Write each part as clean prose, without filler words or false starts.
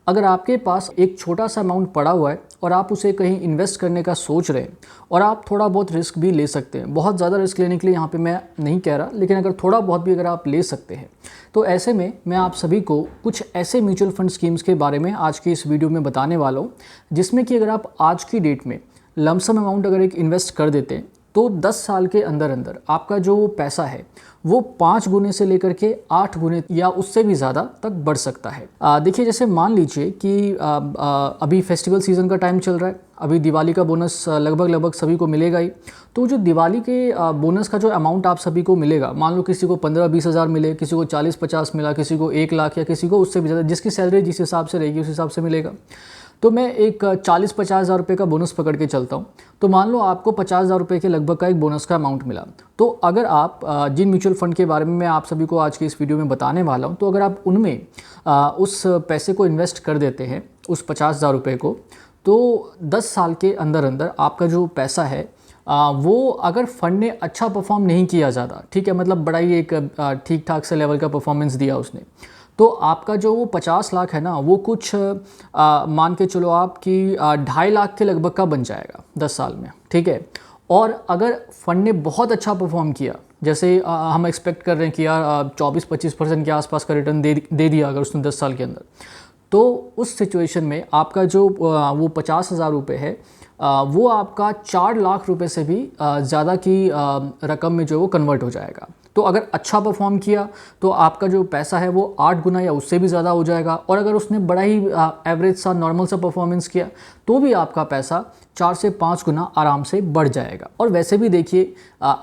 अगर आपके पास एक छोटा सा अमाउंट पड़ा हुआ है और आप उसे कहीं इन्वेस्ट करने का सोच रहे हैं और आप थोड़ा बहुत रिस्क भी ले सकते हैं, बहुत ज़्यादा रिस्क लेने के लिए यहाँ पे मैं नहीं कह रहा, लेकिन अगर थोड़ा बहुत भी अगर आप ले सकते हैं तो ऐसे में मैं आप सभी को कुछ ऐसे म्यूचुअल फंड स्कीम्स के बारे में आज की इस वीडियो में बताने वाला हूँ, जिसमें कि अगर आप आज की डेट में लमसम अमाउंट अगर एक इन्वेस्ट कर देते हैं तो 10 साल के अंदर अंदर आपका जो पैसा है वो 5 गुने से लेकर के 8 गुने या उससे भी ज़्यादा तक बढ़ सकता है। देखिए, जैसे मान लीजिए कि अभी फेस्टिवल सीज़न का टाइम चल रहा है, अभी दिवाली का बोनस लगभग सभी को मिलेगा ही। तो जो दिवाली के बोनस का जो अमाउंट आप सभी को मिलेगा, मान लो किसी को 15-20 हज़ार मिले, किसी को 40-50 मिला, किसी को 1 लाख या किसी को उससे भी ज़्यादा, जिसकी सैलरी जिस हिसाब से रहेगी उस हिसाब से मिलेगा। तो मैं एक 40-50 हज़ार रुपये का बोनस पकड़ के चलता हूँ। तो मान लो आपको 50 हज़ार रुपये के लगभग का एक बोनस का अमाउंट मिला। तो अगर आप जिन म्यूचुअल फंड के बारे में मैं आप सभी को आज की इस वीडियो में बताने वाला हूँ, तो अगर आप उनमें उस पैसे को इन्वेस्ट कर देते हैं, उस 50 हज़ार रुपये को, तो 10 साल के अंदर अंदर आपका जो पैसा है वो अगर फंड ने अच्छा परफॉर्म नहीं किया ज़्यादा, ठीक है, मतलब बड़ा ही एक ठीक ठाक से लेवल का परफॉर्मेंस दिया उसने, तो आपका जो वो 50 लाख है ना, वो कुछ मान के चलो आप कि 2.5 लाख के लगभग का बन जाएगा 10 साल में, ठीक है। और अगर फंड ने बहुत अच्छा परफॉर्म किया, जैसे हम एक्सपेक्ट कर रहे हैं कि यार 24-25% के आसपास का रिटर्न दे दिया अगर उसने 10 साल के अंदर, तो उस सिचुएशन में आपका जो वो 50 हज़ार रुपये है वो आपका 4 लाख रुपए से भी ज़्यादा की रकम में जो वो कन्वर्ट हो जाएगा। तो अगर अच्छा परफॉर्म किया तो आपका जो पैसा है वो 8 गुना या उससे भी ज़्यादा हो जाएगा, और अगर उसने बड़ा ही एवरेज सा नॉर्मल सा परफॉर्मेंस किया तो भी आपका पैसा 4 से 5 गुना आराम से बढ़ जाएगा। और वैसे भी देखिए,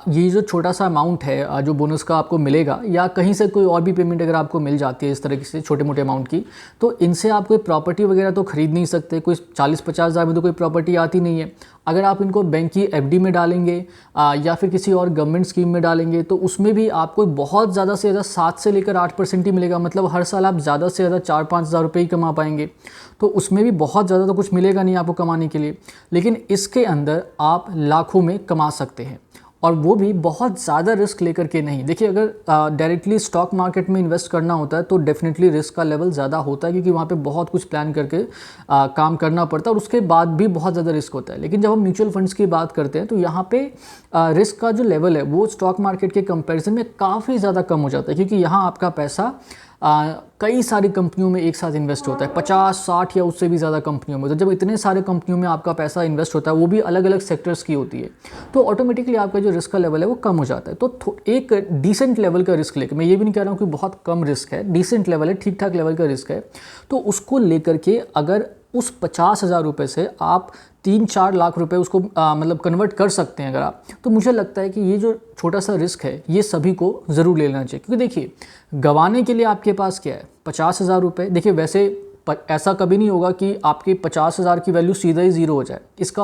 ये जो छोटा सा अमाउंट है जो बोनस का आपको मिलेगा, या कहीं से कोई और भी पेमेंट अगर आपको मिल जाती है इस तरह से छोटे मोटे अमाउंट की, तो इनसे आप कोई प्रॉपर्टी वगैरह तो खरीद नहीं सकते। कोई 40-50 हज़ार में तो कोई प्रॉपर्टी आती नहीं है। अगर आप इनको बैंक की एफडी में डालेंगे या फिर किसी और गवर्नमेंट स्कीम में डालेंगे, तो उसमें भी आपको बहुत ज़्यादा से ज़्यादा 7 से लेकर 8% ही मिलेगा। मतलब हर साल आप ज़्यादा से ज़्यादा 4-5 हज़ार रुपये ही कमा पाएंगे। तो उसमें भी बहुत ज़्यादा तो कुछ मिलेगा नहीं आपको कमाने के लिए, लेकिन इसके अंदर आप लाखों में कमा सकते हैं, और वो भी बहुत ज़्यादा रिस्क लेकर के नहीं। देखिए, अगर डायरेक्टली स्टॉक मार्केट में इन्वेस्ट करना होता है तो डेफिनेटली रिस्क का लेवल ज़्यादा होता है, क्योंकि वहाँ पे बहुत कुछ प्लान करके काम करना पड़ता है, और उसके बाद भी बहुत ज़्यादा रिस्क होता है। लेकिन जब हम म्यूचुअल फंड्स की बात करते हैं तो यहाँ पे रिस्क का जो लेवल है वो स्टॉक मार्केट के कंपैरिजन में काफ़ी ज़्यादा कम हो जाता है, क्योंकि यहाँ आपका पैसा कई सारी कंपनियों में एक साथ इन्वेस्ट होता है, 50-60 या उससे भी ज़्यादा कंपनियों में। तो जब इतने सारे कंपनियों में आपका पैसा इन्वेस्ट होता है, वो भी अलग अलग सेक्टर्स की होती है, तो ऑटोमेटिकली आपका जो रिस्क का लेवल है वो कम हो जाता है। तो एक डिसेंट लेवल का रिस्क लेकर, मैं ये भी नहीं कह रहा हूँ कि बहुत कम रिस्क है, डिसेंट लेवल है, ठीक ठाक लेवल का रिस्क है, तो उसको लेकर के अगर उस 50 हज़ार रुपये से आप 3-4 लाख रुपए उसको मतलब कन्वर्ट कर सकते हैं अगर आप, तो मुझे लगता है कि ये जो छोटा सा रिस्क है ये सभी को ज़रूर ले लेना चाहिए। क्योंकि देखिए, गंवाने के लिए आपके पास क्या है, 50 हज़ार रुपये। देखिए, वैसे ऐसा कभी नहीं होगा कि आपके 50 हज़ार की वैल्यू सीधा ही ज़ीरो हो जाए। इसका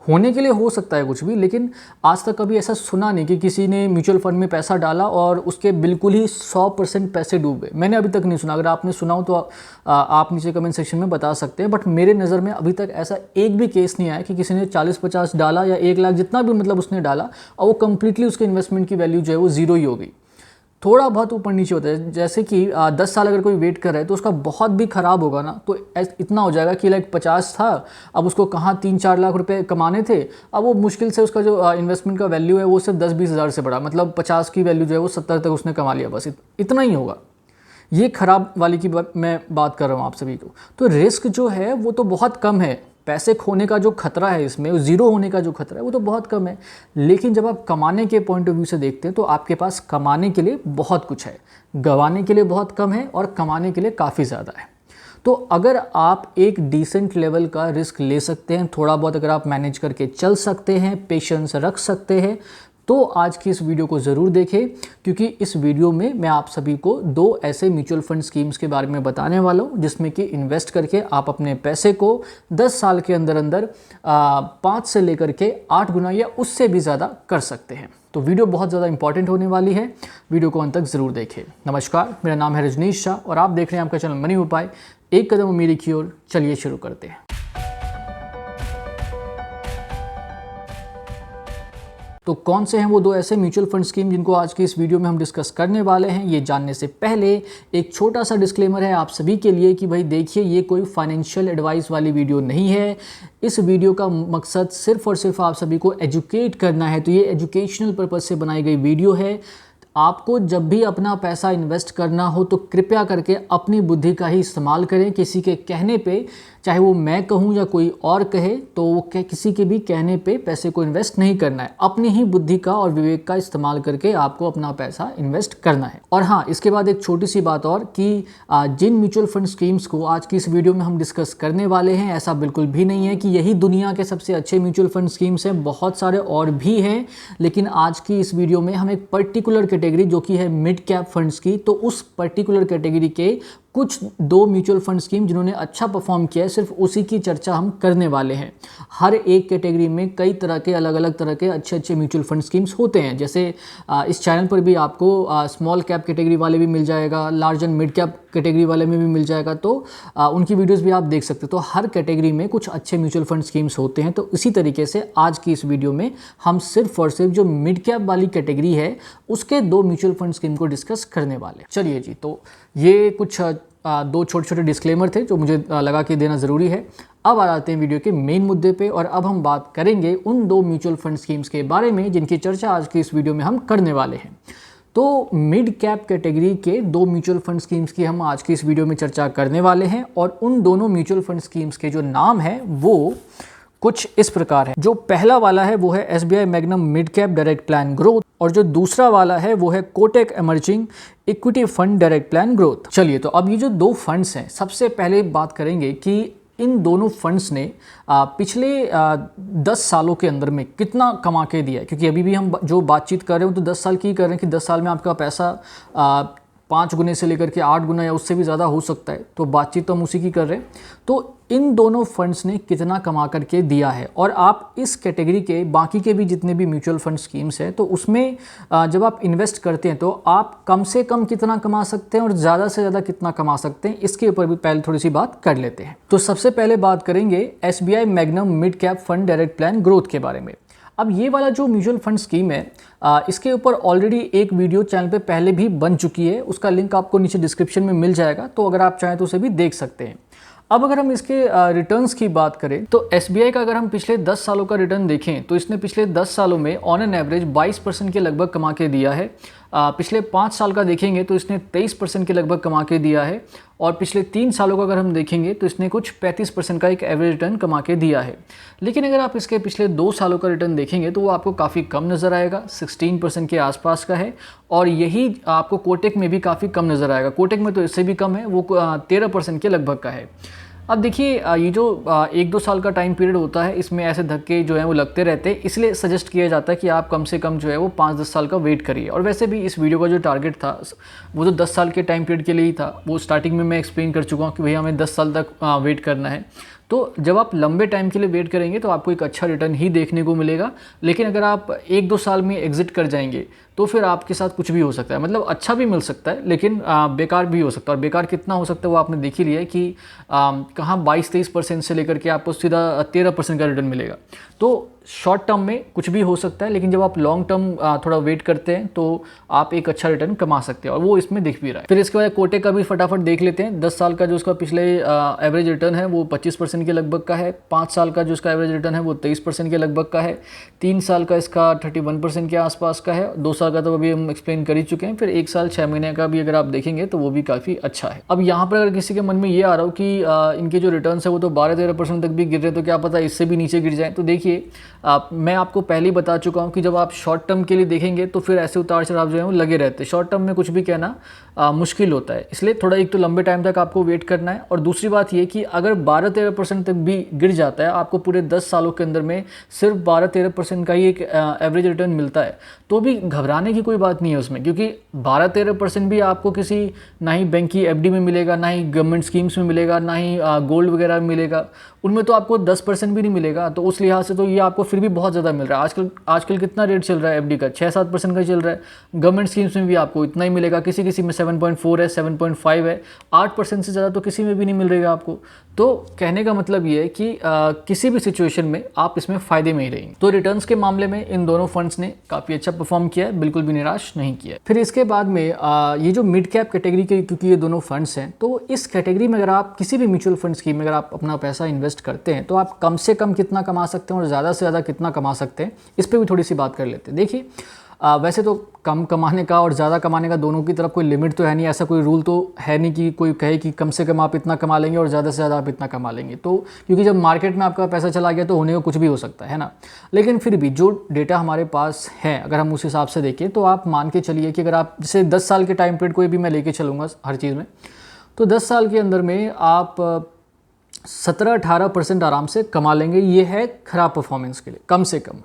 होने के लिए हो सकता है कुछ भी, लेकिन आज तक कभी ऐसा सुना नहीं कि किसी ने म्यूचुअल फंड में पैसा डाला और उसके बिल्कुल ही 100% पैसे डूब गए। मैंने अभी तक नहीं सुना। अगर आपने सुना हो तो आप नीचे कमेंट सेक्शन में बता सकते हैं, बट मेरे नज़र में अभी तक ऐसा एक भी केस नहीं आया कि किसी ने 40-50 डाला या 1 लाख जितना भी मतलब उसने डाला और वो कम्प्लीटली उसके इन्वेस्टमेंट की वैल्यू जो है वो ज़ीरो ही हो गई। थोड़ा बहुत ऊपर नीचे होता है, जैसे कि 10 साल अगर कोई वेट कर रहा है तो उसका बहुत भी ख़राब होगा ना, तो इतना हो जाएगा कि लाइक 50 था, अब उसको कहाँ 3-4 लाख रुपए कमाने थे, अब वो मुश्किल से उसका जो इन्वेस्टमेंट का वैल्यू है वो सिर्फ 10-20 हज़ार से बढ़ा, मतलब 50 की वैल्यू जो है वो 70 तक उसने कमा लिया, बस इतना ही होगा। ये ख़राब वाली की मैं बात कर रहा हूँ आप सभी को। तो रिस्क जो है वो तो बहुत कम है, पैसे खोने का जो खतरा है इसमें, ज़ीरो होने का जो खतरा है वो तो बहुत कम है। लेकिन जब आप कमाने के पॉइंट ऑफ व्यू से देखते हैं तो आपके पास कमाने के लिए बहुत कुछ है, गंवाने के लिए बहुत कम है और कमाने के लिए काफ़ी ज़्यादा है। तो अगर आप एक डिसेंट लेवल का रिस्क ले सकते हैं, थोड़ा बहुत अगर आप मैनेज करके चल सकते हैं, पेशेंस रख सकते हैं, तो आज की इस वीडियो को ज़रूर देखें, क्योंकि इस वीडियो में मैं आप सभी को 2 ऐसे म्यूचुअल फंड स्कीम्स के बारे में बताने वाला हूं, जिसमें कि इन्वेस्ट करके आप अपने पैसे को 10 साल के अंदर अंदर 5 से लेकर के 8 गुना या उससे भी ज़्यादा कर सकते हैं। तो वीडियो बहुत ज़्यादा इंपॉर्टेंट होने वाली है, वीडियो को अंत तक ज़रूर देखें। नमस्कार, मेरा नाम है रजनीश शाह और आप देख रहे हैं आपका चैनल मनी उपाय, एक कदम उम्मीद की ओर। चलिए शुरू करते हैं। तो कौन से हैं वो दो ऐसे म्यूचुअल फंड स्कीम जिनको आज की इस वीडियो में हम डिस्कस करने वाले हैं, ये जानने से पहले एक छोटा सा डिस्क्लेमर है आप सभी के लिए कि भाई देखिए, ये कोई फाइनेंशियल एडवाइस वाली वीडियो नहीं है। इस वीडियो का मकसद सिर्फ और सिर्फ आप सभी को एजुकेट करना है, तो ये एजुकेशनल पर्पज़ से बनाई गई वीडियो है। आपको जब भी अपना पैसा इन्वेस्ट करना हो तो कृपया करके अपनी बुद्धि का ही इस्तेमाल करें। किसी के कहने पे, चाहे वो मैं कहूँ या कोई और कहे, तो वो किसी के भी कहने पे पैसे को इन्वेस्ट नहीं करना है। अपनी ही बुद्धि का और विवेक का इस्तेमाल करके आपको अपना पैसा इन्वेस्ट करना है। और हाँ, इसके बाद एक छोटी सी बात और कि जिन म्यूचुअल फंड स्कीम्स को आज की इस वीडियो में हम डिस्कस करने वाले हैं, ऐसा बिल्कुल भी नहीं है कि यही दुनिया के सबसे अच्छे म्यूचुअल फंड स्कीम्स हैं। बहुत सारे और भी हैं, लेकिन आज की इस वीडियो में हम एक पर्टिकुलर कैटेगरी जो कि है मिड कैप फंड्स की, तो उस पर्टिकुलर कैटेगरी के कुछ दो म्यूचुअल फंड स्कीम जिन्होंने अच्छा परफॉर्म किया है, सिर्फ उसी की चर्चा हम करने वाले हैं। हर एक कैटेगरी में कई तरह के अलग अलग तरह के अच्छे अच्छे म्यूचुअल फंड स्कीम्स होते हैं। जैसे इस चैनल पर भी आपको स्मॉल कैप कैटेगरी वाले भी मिल जाएगा, large and mid cap category वाले में भी मिल जाएगा, तो उनकी वीडियोस भी आप देख सकते हो। तो हर कैटेगरी में कुछ अच्छे म्यूचुअल फंड स्कीम्स होते हैं। तो इसी तरीके से आज की इस वीडियो में हम सिर्फ और सिर्फ जो मिड कैप वाली कैटेगरी है उसके दो म्यूचुअल फंड स्कीम को डिस्कस करने वाले हैं। चलिए जी, तो ये कुछ दो छोटे छोटे डिस्क्लेमर थे जो मुझे लगा कि देना ज़रूरी है। अब आ जाते हैं वीडियो के मेन मुद्दे पे, और अब हम बात करेंगे उन दो म्यूचुअल फंड स्कीम्स के बारे में जिनकी चर्चा आज की इस वीडियो में हम करने वाले हैं। तो मिड कैप कैटेगरी के दो म्यूचुअल फंड स्कीम्स की हम आज की इस वीडियो में चर्चा करने वाले हैं, और उन दोनों म्यूचुअल फंड स्कीम्स के जो नाम है वो कुछ इस प्रकार है। जो पहला वाला है वो है SBI magnum mid cap direct plan growth, और जो दूसरा वाला है वो है Kotak emerging equity fund direct plan growth. चलिए, तो अब ये जो दो फंड्स हैं, सबसे पहले बात करेंगे कि इन दोनों फंड्स ने पिछले 10 सालों के अंदर में कितना कमा के दिया है। क्योंकि अभी भी हम जो बातचीत कर रहे हो तो 10 साल की कर रहे हैं कि 10 साल में आपका पैसा 5 गुने से लेकर के 8 गुना या उससे भी ज़्यादा हो सकता है। तो बातचीत तो हम उसी की कर रहे हैं। तो इन दोनों फंड्स ने कितना कमा करके दिया है, और आप इस कैटेगरी के बाकी के भी जितने भी म्यूचुअल फंड स्कीम्स हैं तो उसमें जब आप इन्वेस्ट करते हैं तो आप कम से कम कितना कमा सकते हैं और ज़्यादा से ज़्यादा कितना कमा सकते हैं, इसके ऊपर भी पहले थोड़ी सी बात कर लेते हैं। तो सबसे पहले बात करेंगे SBI magnum mid cap fund direct plan growth के बारे में। अब ये वाला जो म्यूचुअल फंड स्कीम है, इसके ऊपर ऑलरेडी एक वीडियो चैनल पे पहले भी बन चुकी है, उसका लिंक आपको नीचे डिस्क्रिप्शन में मिल जाएगा, तो अगर आप चाहें तो उसे भी देख सकते हैं। अब अगर हम इसके रिटर्न्स की बात करें तो SBI का अगर हम पिछले 10 सालों का रिटर्न देखें तो इसने पिछले 10 सालों में ऑन एन एवरेज 22% के लगभग कमा के दिया है। पिछले 5 साल का देखेंगे तो इसने 23% के लगभग कमा के दिया है, और पिछले 3 सालों का अगर हम देखेंगे तो इसने कुछ 35% का एक एवरेज रिटर्न कमा के दिया है। लेकिन अगर आप इसके पिछले 2 सालों का रिटर्न देखेंगे तो वो आपको काफ़ी कम नज़र आएगा, 16% के आसपास का है, और यही आपको कोटक में भी काफ़ी कम नज़र आएगा। कोटक में तो इससे भी कम है, वो 13% के लगभग का है। अब देखिए, ये जो 1-2 साल का टाइम पीरियड होता है, इसमें ऐसे धक्के जो हैं वो लगते रहते हैं, इसलिए सजेस्ट किया जाता है कि आप कम से कम जो है वो 5-10 साल का वेट करिए। और वैसे भी इस वीडियो का जो टारगेट था वो तो 10 साल के टाइम पीरियड के लिए ही था। वो स्टार्टिंग में मैं एक्सप्लेन कर चुका हूँ कि भैया हमें 10 साल तक वेट करना है। तो जब आप लंबे टाइम के लिए वेट करेंगे तो आपको एक अच्छा रिटर्न ही देखने को मिलेगा। लेकिन अगर आप 1-2 साल में एग्जिट कर जाएंगे तो फिर आपके साथ कुछ भी हो सकता है। मतलब अच्छा भी मिल सकता है, लेकिन बेकार भी हो सकता है। और बेकार कितना हो सकता है वो आपने देख ही लिया है कि कहाँ 22-23% से लेकर के आपको सीधा 13% का रिटर्न मिलेगा। तो शॉर्ट टर्म में कुछ भी हो सकता है, लेकिन जब आप लॉन्ग टर्म थोड़ा वेट करते हैं तो आप एक अच्छा रिटर्न कमा सकते हैं, और वो इसमें दिख भी रहा है। फिर इसके बाद कोटक का भी फटाफट देख लेते हैं। 10 साल का जो उसका पिछले एवरेज रिटर्न है वो 25% के लगभग का है। 5 साल का जो उसका एवरेज रिटर्न है वो 23% के लगभग का है। 3 साल का इसका 31% के आसपास का है। 2 साल का तो अभी हम एक्सप्लेन कर ही चुके हैं। फिर 1 साल 6 महीने का भी अगर आप देखेंगे तो वो भी काफ़ी अच्छा है। अब यहाँ पर अगर किसी के मन में ये आ रहा हो कि इनके जो रिटर्न है वो तो 12-13% तक भी गिर रहे, तो क्या पता इससे भी नीचे गिर जाए। तो देखिए, मैं आपको पहले ही बता चुका हूँ कि जब आप शॉर्ट टर्म के लिए देखेंगे तो फिर ऐसे उतार चढ़ाव जो है वो लगे रहते हैं। शॉर्ट टर्म में कुछ भी कहना मुश्किल होता है, इसलिए थोड़ा एक तो लंबे टाइम तक आपको वेट करना है, और दूसरी बात ये कि अगर 12-13% तक भी गिर जाता है, आपको पूरे 10 सालों के अंदर में सिर्फ 12-13% का ही एक एवरेज रिटर्न मिलता है, तो भी घबराने की कोई बात नहीं है उसमें। क्योंकि 12-13% भी आपको किसी ना ही बैंक की FD में मिलेगा, ना ही गवर्नमेंट स्कीम्स में मिलेगा, ना ही गोल्ड वगैरह में मिलेगा। उनमें तो आपको 10% भी नहीं मिलेगा। तो उस लिहाज से तो ये आपको फिर भी बहुत ज़्यादा मिल रहा है। आजकल कितना रेट चल रहा है एफडी का? 6-7% का चल रहा है। गवर्नमेंट स्कीम्स में भी आपको इतना ही मिलेगा, किसी किसी में 7.4 है, 7.5 है, 8% से ज़्यादा तो किसी में भी नहीं मिल रहेगा आपको। तो कहने का मतलब ये है कि किसी भी सिचुएशन में आप इसमें फ़ायदे में ही रहेंगे। तो रिटर्न्स के मामले में इन दोनों फंड्स ने काफ़ी अच्छा परफॉर्म किया है, बिल्कुल भी निराश नहीं किया है। फिर इसके बाद में ये जो मिड कैप कैटेगरी के, क्योंकि ये दोनों फंड्स हैं, तो इस कैटेगरी में अगर आप किसी भी म्यूचुअल फंड स्कीम में अगर आप अपना पैसा इन्वेस्ट करते हैं तो आप कम से कम कितना कमा सकते हैं और ज़्यादा से ज़्यादा कितना कमा सकते हैं, इस पर भी थोड़ी सी बात कर लेते हैं। देखिए वैसे तो कम कमाने का और ज़्यादा कमाने का दोनों की तरफ कोई लिमिट तो है नहीं, ऐसा कोई रूल तो है नहीं कि कोई कहे कि कम से कम आप इतना कमा लेंगे और ज़्यादा से ज़्यादा आप इतना कमा लेंगे। तो क्योंकि जब मार्केट में आपका पैसा चला गया तो होने को कुछ भी हो सकता है ना। लेकिन फिर भी जो डेटा हमारे पास है अगर हम उस हिसाब से देखें तो आप मान के चलिए कि अगर आप जैसे 10 साल के टाइम पीरियड कोई भी मैं लेके चलूँगा हर चीज़ में, तो 10 साल के अंदर में आप 17-18% आराम से कमा लेंगे। ये है ख़राब परफॉर्मेंस के लिए कम से कम।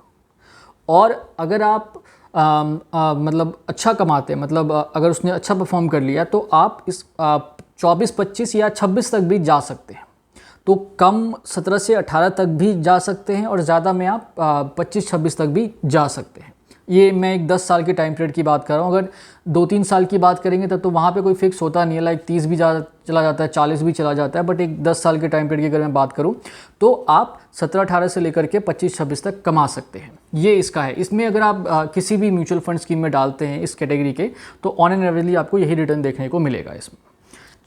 और अगर आप मतलब अच्छा कमाते हैं, मतलब अगर उसने अच्छा परफॉर्म कर लिया तो आप इस 24-25 या 26 तक भी जा सकते हैं। तो कम 17 से 18 तक भी जा सकते हैं और ज़्यादा में आप 25-26 तक भी जा सकते हैं। ये मैं एक 10 साल के टाइम पीरियड की बात कर रहा हूँ। अगर 2-3 साल की बात करेंगे तब तो वहाँ पे कोई फिक्स होता नहीं है, लाइक 30 भी चला जाता है, 40 भी चला जाता है। बट एक 10 साल के टाइम पीरियड की अगर मैं बात करूँ तो आप 17-18 से लेकर के 25-26 तक कमा सकते हैं। ये इसका है। इसमें अगर आप किसी भी म्यूचुअल फंड स्कीम में डालते हैं इस कैटेगरी के, तो ऑन एन एवरेजली आपको यही रिटर्न देखने को मिलेगा इसमें।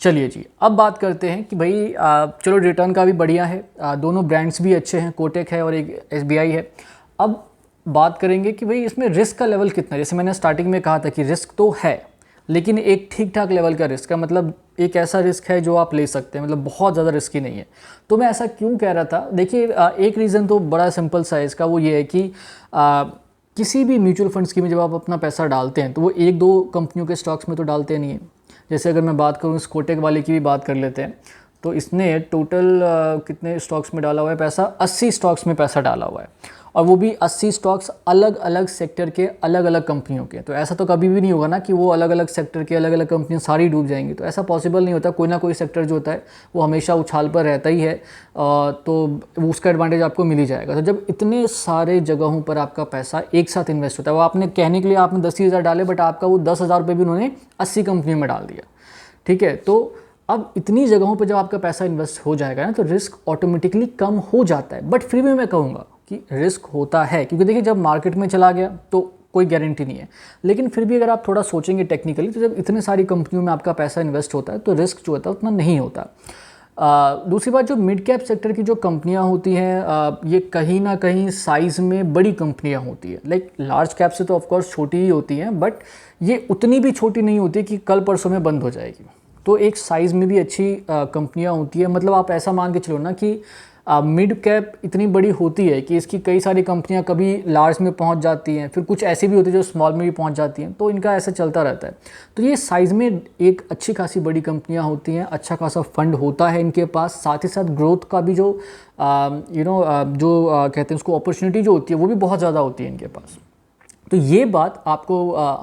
चलिए जी, अब बात करते हैं कि भाई चलो रिटर्न का भी बढ़िया है, दोनों ब्रांड्स भी अच्छे हैं, कोटक है और एक SBI है। अब बात करेंगे कि भाई इसमें रिस्क का लेवल कितना है। जैसे मैंने स्टार्टिंग में कहा था कि रिस्क तो है, लेकिन एक ठीक ठाक लेवल का रिस्क है, मतलब एक ऐसा रिस्क है जो आप ले सकते हैं, मतलब बहुत ज़्यादा रिस्की नहीं है। तो मैं ऐसा क्यों कह रहा था? देखिए एक रीज़न तो बड़ा सिंपल सा है इसका, वो ये है कि किसी भी म्यूचुअल फंड स्कीम में जब आप अपना पैसा डालते हैं तो वो 1-2 कंपनियों के स्टॉक्स में तो डालते नहीं है। जैसे अगर मैं बात करूँ इस कोटक वाले की भी बात कर लेते हैं, तो इसने टोटल कितने स्टॉक्स में डाला हुआ है पैसा? 80 स्टॉक्स में पैसा डाला हुआ है, और वो भी 80 स्टॉक्स अलग अलग सेक्टर के अलग अलग कंपनियों के। तो ऐसा तो कभी भी नहीं होगा ना कि वो अलग अलग सेक्टर के अलग अलग कंपनियां सारी डूब जाएंगी, तो ऐसा पॉसिबल नहीं होता। कोई ना कोई सेक्टर जो होता है वो हमेशा उछाल पर रहता ही है, तो उसका एडवांटेज आपको मिल ही जाएगा। तो जब इतने सारे जगहों पर आपका पैसा एक साथ इन्वेस्ट होता है, वो आपने कहने के लिए आपने 10,000 डाले, बट आपका वो 10,000 रुपये भी उन्होंने 80 कंपनियों में डाल दिया, ठीक है। तो अब इतनी जगहों पर जब आपका पैसा इन्वेस्ट हो जाएगा ना, तो रिस्क ऑटोमेटिकली कम हो जाता है। बट फिर भी मैं कहूँगा कि रिस्क होता है, क्योंकि देखिए जब मार्केट में चला गया तो कोई गारंटी नहीं है। लेकिन फिर भी अगर आप थोड़ा सोचेंगे टेक्निकली, तो जब इतने सारी कंपनियों में आपका पैसा इन्वेस्ट होता है तो रिस्क जो होता है उतना नहीं होता। दूसरी बात, जो मिड कैप सेक्टर की जो कंपनियां होती हैं ये कहीं ना कहीं साइज़ में बड़ी कंपनियां होती है। लाइक लार्ज कैप से तो ऑफकोर्स छोटी ही होती हैं, बट ये उतनी भी छोटी नहीं होती कि कल परसों में बंद हो जाएगी। तो एक साइज़ में भी अच्छी कंपनियां होती है। मतलब आप ऐसा मान के चलो ना कि मिड कैप इतनी बड़ी होती है कि इसकी कई सारी कंपनियां कभी लार्ज में पहुंच जाती हैं, फिर कुछ ऐसी भी होती है जो स्मॉल में भी पहुंच जाती हैं, तो इनका ऐसा चलता रहता है। तो ये साइज़ में एक अच्छी खासी बड़ी कंपनियां होती हैं, अच्छा खासा फंड होता है इनके पास, साथ ही साथ ग्रोथ का भी जो कहते हैं उसको अपॉर्चुनिटी जो होती है वो भी बहुत ज़्यादा होती है इनके पास। तो ये बात आपको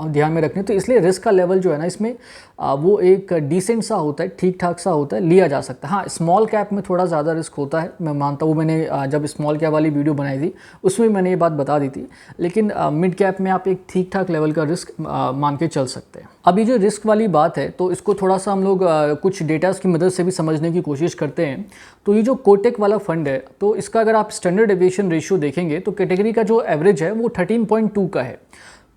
ध्यान में रखनी है। तो इसलिए रिस्क का लेवल जो है ना इसमें वो एक डिसेंट सा होता है, ठीक ठाक सा होता है, लिया जा सकता है। हाँ, स्मॉल कैप में थोड़ा ज़्यादा रिस्क होता है, मैं मानता हूँ। मैंने जब स्मॉल कैप वाली वीडियो बनाई थी उसमें मैंने ये बात बता दी थी। लेकिन मिड कैप में आप एक ठीक ठाक लेवल का रिस्क मान के चल सकते हैं। अब ये जो रिस्क वाली बात है तो इसको थोड़ा सा हम लोग कुछ डेटास की मदद से भी समझने की कोशिश करते हैं। तो ये जो कोटक वाला फंड है, तो इसका अगर आप स्टैंडर्ड डेविएशन रेशियो देखेंगे तो कैटेगरी का जो एवरेज है वो 13.2 का है।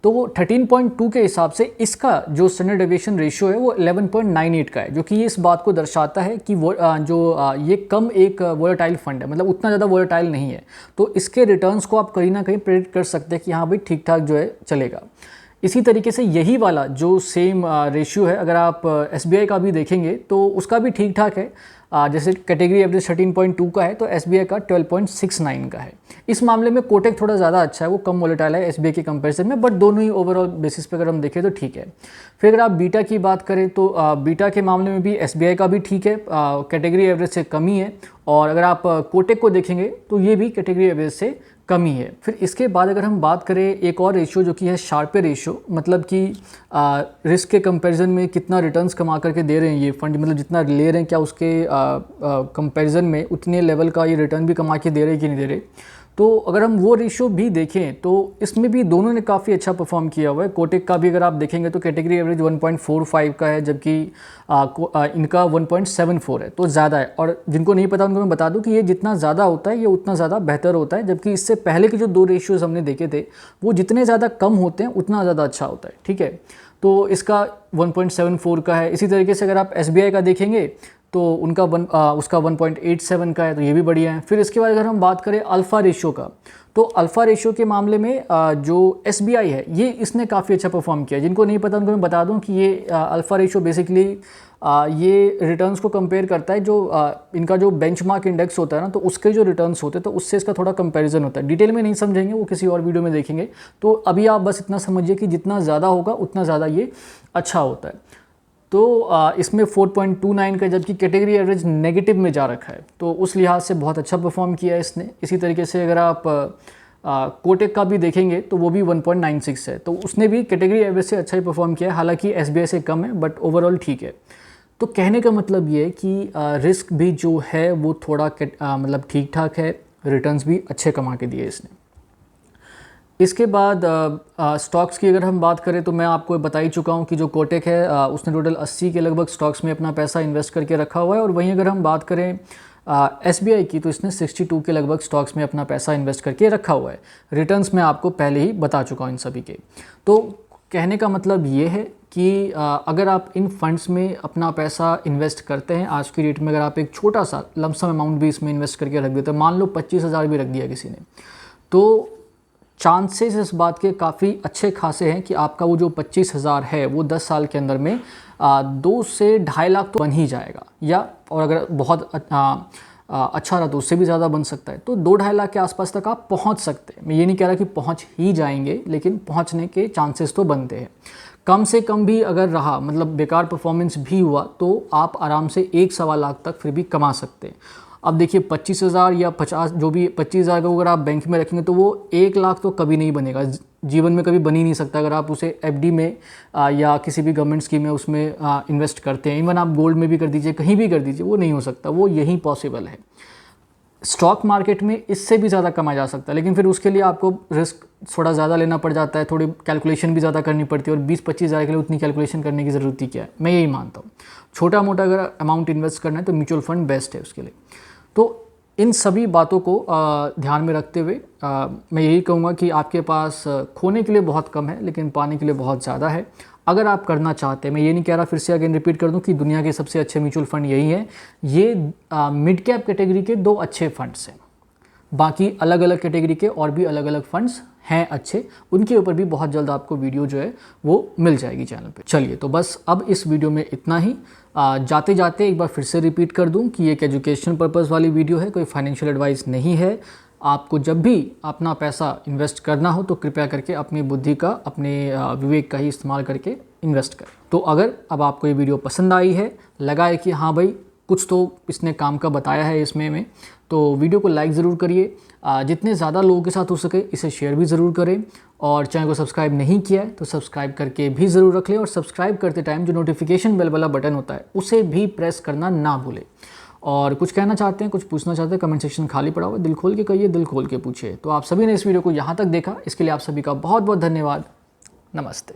तो 13.2 के हिसाब से इसका जो स्टैंडर्ड डेविएशन रेशियो है वो 11.98 का है, जो कि ये इस बात को दर्शाता है कि वो ये कम एक वोलेटाइल फंड है, मतलब उतना ज़्यादा वोलेटाइल नहीं है। तो इसके रिटर्न्स को आप कहीं ना कहीं प्रेडिक्ट कर सकते हैं कि हाँ भाई ठीक ठाक जो है चलेगा। इसी तरीके से यही वाला जो सेम रेशियो है अगर आप SBI का भी देखेंगे तो उसका भी ठीक ठाक है। जैसे कैटेगरी एवरेज 13.2 का है तो SBI का 12.69 का है। इस मामले में कोटक थोड़ा ज़्यादा अच्छा है, वो कम वोलेटाइल है SBI के कंपैरिजन में, बट दोनों ही ओवरऑल बेसिस पे अगर हम देखें तो ठीक है। फिर अगर आप बीटा की बात करें तो बीटा के मामले में भी SBI का भी ठीक है, कैटेगरी एवरेज से कम ही है। और अगर आप कोटक को देखेंगे तो ये भी कैटेगरी एवरेज से कमी है। फिर इसके बाद अगर हम बात करें एक और रेशियो जो कि है शार्पे रेशियो, मतलब कि रिस्क के कंपैरिजन में कितना रिटर्न्स कमा करके दे रहे हैं ये फंड, मतलब जितना ले रहे हैं क्या उसके कंपैरिजन में उतने लेवल का ये रिटर्न भी कमा के दे रहे हैं कि नहीं दे रहे। तो अगर हम वो रेशियो भी देखें तो इसमें भी दोनों ने काफ़ी अच्छा परफॉर्म किया हुआ है। कोटक का भी अगर आप देखेंगे तो कैटेगरी एवरेज 1.45 का है, जबकि इनका 1.74 है, तो ज़्यादा है। और जिनको नहीं पता उनको मैं बता दूं कि ये जितना ज़्यादा होता है ये उतना ज़्यादा बेहतर होता है, जबकि इससे पहले के जो दो रेशियोज़ हमने देखे थे वो जितने ज़्यादा कम होते हैं उतना ज़्यादा अच्छा होता है, ठीक है। तो इसका 1.74 का है। इसी तरीके से अगर आप SBI का देखेंगे तो उनका उसका 1.87 का है, तो ये भी बढ़िया है। फिर इसके बाद अगर हम बात करें अल्फ़ा रेशियो का, तो अल्फ़ा रेशियो के मामले में जो SBI है ये इसने काफ़ी अच्छा परफॉर्म किया है। जिनको नहीं पता उनको मैं बता दूं कि ये अल्फ़ा रेशियो बेसिकली ये रिटर्न्स को कंपेयर करता है, जो इनका जो बेंचमार्क इंडेक्स होता है ना, तो उसके जो रिटर्न्स होते हैं तो उससे इसका थोड़ा कंपैरिजन होता है। डिटेल में नहीं समझेंगे, वो किसी और वीडियो में देखेंगे। तो अभी आप बस इतना समझिए कि जितना ज़्यादा होगा उतना ज़्यादा ये अच्छा होता है। तो इसमें 4.29 का, जबकि कैटेगरी एवरेज नेगेटिव में जा रखा है, तो उस लिहाज से बहुत अच्छा परफॉर्म किया है इसने। इसी तरीके से अगर आप कोटक का भी देखेंगे तो वो भी 1.96 है, तो उसने भी कैटेगरी एवरेज से अच्छा ही परफॉर्म किया है। हालांकि SBI से कम है, बट ओवरऑल ठीक है। तो कहने का मतलब ये है कि रिस्क भी जो है वो थोड़ा मतलब ठीक ठाक है, रिटर्न्स भी अच्छे कमा के दिए इसने। इसके बाद स्टॉक्स की अगर हम बात करें तो मैं आपको बता ही चुका हूँ कि जो कोटक है उसने टोटल 80 के लगभग स्टॉक्स में अपना पैसा इन्वेस्ट करके रखा हुआ है। और वहीं अगर हम बात करें SBI की, तो इसने 62 के लगभग स्टॉक्स में अपना पैसा इन्वेस्ट करके रखा हुआ है। रिटर्न्स मैं आपको पहले ही बता चुका हूँ इन सभी के। तो कहने का मतलब ये है कि अगर आप इन फंड्स में अपना पैसा इन्वेस्ट करते हैं आज की डेट में, अगर आप एक छोटा सा लमसम अमाउंट भी इसमें इन्वेस्ट करके रख देते हैं, मान लो 25,000 भी रख दिया किसी ने, तो चांसेस इस बात के काफ़ी अच्छे खासे हैं कि आपका वो जो 25,000 है वो 10 साल के अंदर में 2 से 2.5 लाख तो बन ही जाएगा, या और अगर बहुत अच्छा रहा तो उससे भी ज़्यादा बन सकता है। तो 2-2.5 लाख के आसपास तक आप पहुंच सकते हैं। मैं ये नहीं कह रहा कि पहुंच ही जाएंगे, लेकिन पहुंचने के चांसेस तो बनते हैं। कम से कम भी अगर रहा, मतलब बेकार परफॉर्मेंस भी हुआ, तो आप आराम से 1-1.25 लाख तक फिर भी कमा सकते हैं। अब देखिए 25,000 या 50, जो भी 25,000 का अगर आप बैंक में रखेंगे तो वो 1 लाख तो कभी नहीं बनेगा, जीवन में कभी बन ही नहीं सकता। अगर आप उसे FD में या किसी भी गवर्नमेंट स्कीम में उसमें इन्वेस्ट करते हैं, इवन आप गोल्ड में भी कर दीजिए, कहीं भी कर दीजिए, वो नहीं हो सकता, वो यही पॉसिबल है। स्टॉक मार्केट में इससे भी ज़्यादा कमाया जा सकता है, लेकिन फिर उसके लिए आपको रिस्क थोड़ा ज़्यादा लेना पड़ जाता है, थोड़ी कैलकुलेशन भी ज़्यादा करनी पड़ती है। और 20-25 हज़ार के लिए उतनी कैलकुलेशन करने की ज़रूरत ही क्या है, मैं यही मानता हूँ। छोटा मोटा अगर अमाउंट इन्वेस्ट करना है तो म्यूचुअल फंड बेस्ट है उसके लिए। तो इन सभी बातों को ध्यान में रखते हुए मैं यही कहूँगा कि आपके पास खोने के लिए बहुत कम है, लेकिन पाने के लिए बहुत ज़्यादा है। अगर आप करना चाहते हैं, मैं ये नहीं कह रहा, फिर से अगेन रिपीट कर दूं कि दुनिया के सबसे अच्छे म्यूचुअल फंड यही है। ये मिड कैप कैटेगरी के 2 अच्छे फंड्स हैं, बाकी अलग अलग कैटेगरी के और भी अलग अलग फंड्स हैं अच्छे, उनके ऊपर भी बहुत जल्द आपको वीडियो जो है वो मिल जाएगी चैनल पे। चलिए, तो बस अब इस वीडियो में इतना ही। जाते जाते एक बार फिर से रिपीट कर दूं कि एक एजुकेशन पर्पज़ वाली वीडियो है, कोई फाइनेंशियल एडवाइस नहीं है। आपको जब भी अपना पैसा इन्वेस्ट करना हो तो कृपया करके अपनी बुद्धि का, अपने विवेक का ही इस्तेमाल करके इन्वेस्ट करें। तो अगर अब आपको ये वीडियो पसंद आई है, लगा है कि हाँ भाई कुछ तो इसने काम का बताया है इसमें में, तो वीडियो को लाइक ज़रूर करिए। जितने ज़्यादा लोगों के साथ हो सके इसे शेयर भी ज़रूर करें। और चैनल को सब्सक्राइब नहीं किया है तो सब्सक्राइब करके भी ज़रूर रख लें। और सब्सक्राइब करते टाइम जो नोटिफिकेशन बेल वाला बटन होता है उसे भी प्रेस करना ना भूलें। और कुछ कहना चाहते हैं, कुछ पूछना चाहते हैं, कमेंट सेक्शन खाली पड़ा हुआ है, दिल खोल के कहिए, दिल खोल के पूछिए। तो आप सभी ने इस वीडियो को यहाँ तक देखा, इसके लिए आप सभी का बहुत बहुत धन्यवाद। नमस्ते।